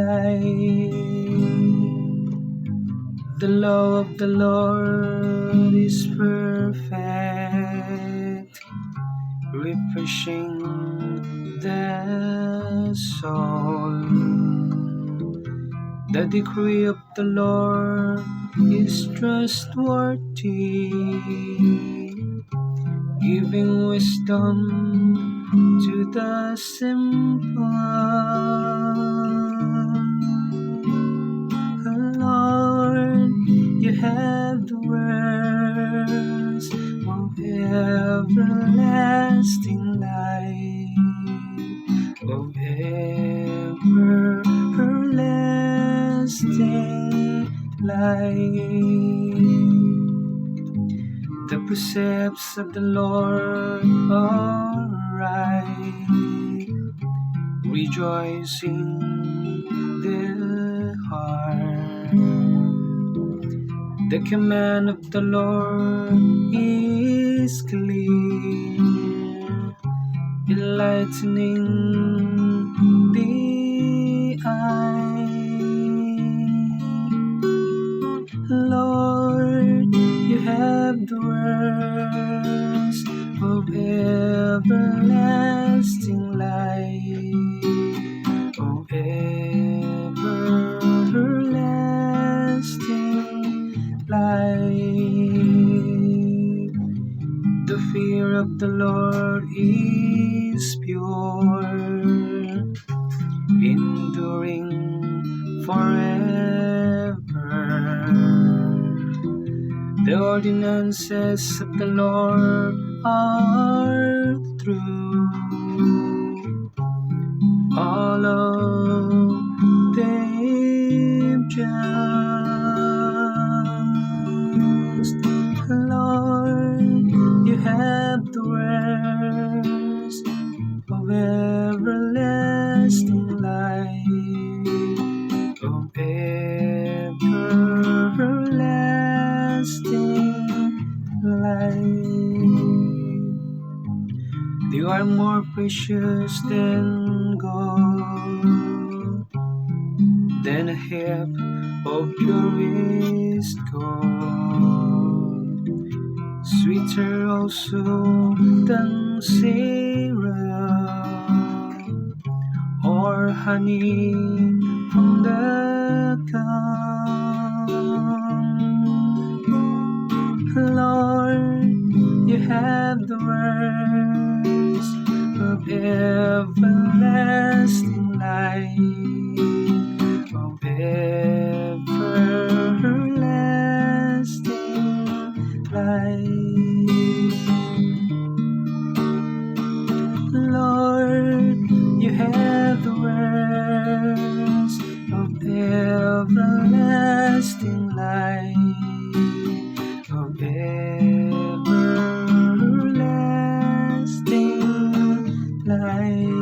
light. The law of the Lord is perfect, refreshing the soul. The decree of the Lord is trustworthy, giving wisdom to the simple. Lord, you have the words of everlasting life, of everlasting life. The precepts of the Lord are right, rejoicing the heart. The command of the Lord is clear, enlightening the eye. Lord, you have the words of everlasting life, of everlasting life. The fear of the Lord is pure, enduring forever. The ordinances of the Lord are true, all of them just. Lord, you have the words of everlasting life, of everlasting life. They are more precious than gold, than a heap of purest gold, sweeter also than syrup, or honey from the comb. Lord, you have the words of everlasting life, of everlasting life. Lord, you have the words of everlasting life, of everlasting life.